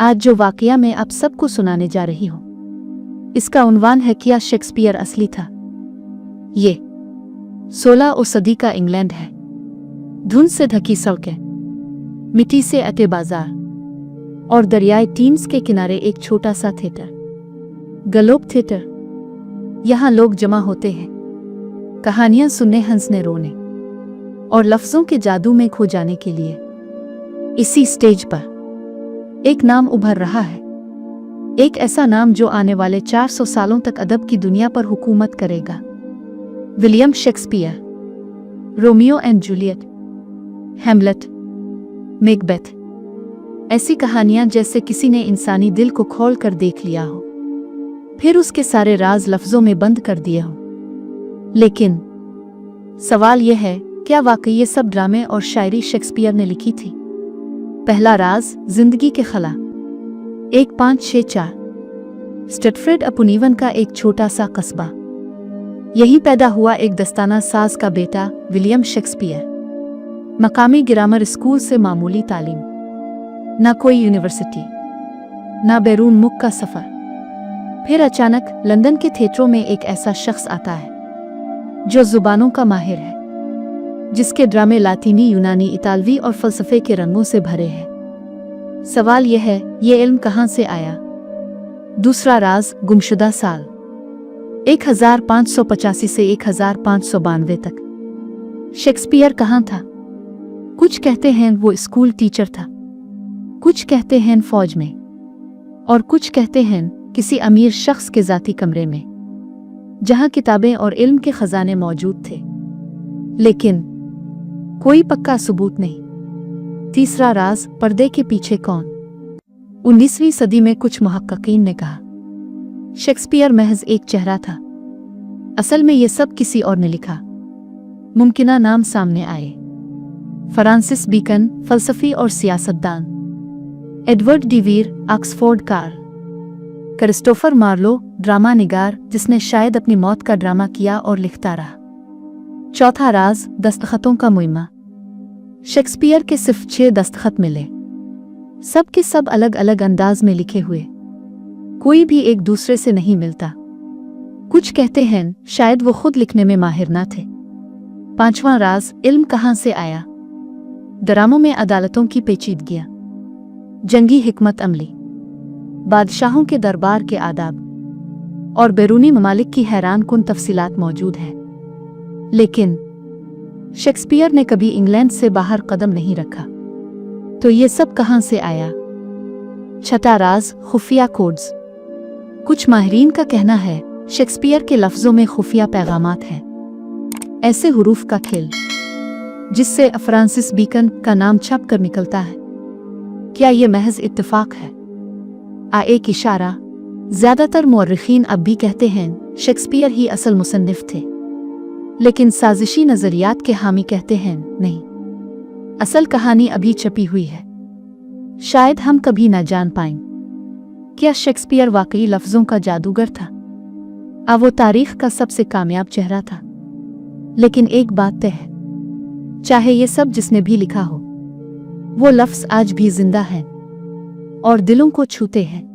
आज जो वाकया मैं आप सबको सुनाने जा रही हूं, इसका उन्वान है क्या शेक्सपियर असली था। ये 16वीं सदी का इंग्लैंड है। धुंध से ढकी सड़कें, मिट्टी से अटे बाजार और दरियाई टीम्स के किनारे एक छोटा सा थिएटर, ग्लोब थिएटर। यहां लोग जमा होते हैं, कहानियां सुनने, हंसने, रोने और लफ्जों के जादू में खो जाने के लिए। इसी स्टेज पर एक नाम उभर रहा है, एक ऐसा नाम जो आने वाले 400 सालों तक अदब की दुनिया पर हुकूमत करेगा। William Shakespeare. Romeo and Juliet, Hamlet, Macbeth, ऐसी कहानियां जैसे किसी ने इंसानी दिल को खोल कर देख लिया हो, फिर उसके सारे राज लफ्जों में बंद कर दिए हो। लेकिन सवाल यह है, क्या वाकई ये सब ड्रामे और शायरी शेक्सपियर ने लिखी थी? पहला राज, जिंदगी के खला। 1564 स्टटफोर्ड अपॉन एवन का एक छोटा सा कस्बा। यहीं पैदा हुआ एक दस्ताना साज का बेटा विलियम शेक्सपियर। मकामी ग्रामर स्कूल से मामूली तालीम, ना कोई यूनिवर्सिटी, ना बैरून मुल्क का सफर। फिर अचानक लंदन के थिएटरों में एक ऐसा शख्स आता है जो जुबानों का माहिर है, जिसके ड्रामे लातीनी, यूनानी, इतालवी और फलसफे के रंगों से भरे हैं। सवाल यह है, ये इल्म कहाँ से आया? दूसरा राज, गुमशुदा साल 1585 से 1592 तक। शेक्सपियर कहाँ था? कुछ कहते हैं वो स्कूल टीचर था, कुछ कहते हैं फौज में, और कुछ कहते हैं किसी अमीर शख्स के जाती कमरे में, जहां किताबें और इल्म के खजाने मौजूद थे। लेकिन कोई पक्का सबूत नहीं। तीसरा राज, पर्दे के पीछे कौन? 19वीं सदी में कुछ मुहक्किकीन ने कहा शेक्सपियर महज एक चेहरा था, असल में ये सब किसी और ने लिखा। मुमकिना नाम सामने आए, फ्रांसिस बेकन, फलसफी और सियासतदान; एडवर्ड डिवीर, ऑक्सफोर्ड कार; क्रिस्टोफर मार्लो, ड्रामा निगार, जिसने शायद अपनी मौत का ड्रामा किया और लिखता रहा। चौथा राज, दस्तखतों का मुइम्मा। शेक्सपियर के सिर्फ 6 दस्तखत मिले, सब के सब अलग अलग अंदाज में लिखे हुए, कोई भी एक दूसरे से नहीं मिलता। कुछ कहते हैं शायद वो खुद लिखने में माहिर ना थे। पांचवा राज, इल्म कहाँ से आया? ड्रामों में अदालतों की पेचीदगियां, जंगी हिकमत अमली, बादशाहों के दरबार के आदाब और बैरूनी ममालिक की हैरान कुन तफसीलात मौजूद हैं। लेकिन शेक्सपियर ने कभी इंग्लैंड से बाहर कदम नहीं रखा, तो ये सब कहाँ से आया? छठा राज, खुफिया कोड्स। कुछ माहिरीन का कहना है शेक्सपियर के लफ्जों में खुफिया पैगामात हैं, ऐसे हुरूफ का खेल जिससे फ्रांसिस बेकन का नाम छप कर निकलता है। क्या ये महज इत्तेफाक है? एक इशारा। ज्यादातर मुअर्रिखीन अब भी कहते हैं शेक्सपियर ही असल मुसन्निफ थे, लेकिन साजिशी नजरियात के हामी कहते हैं नहीं, असल कहानी अभी छपी हुई है, शायद हम कभी न जान पाएं। क्या शेक्सपियर वाकई लफ्जों का जादूगर था? वो तारीख का सबसे कामयाब चेहरा था। लेकिन एक बात तय है, चाहे ये सब जिसने भी लिखा हो, वो लफ्ज आज भी जिंदा हैं और दिलों को छूते हैं।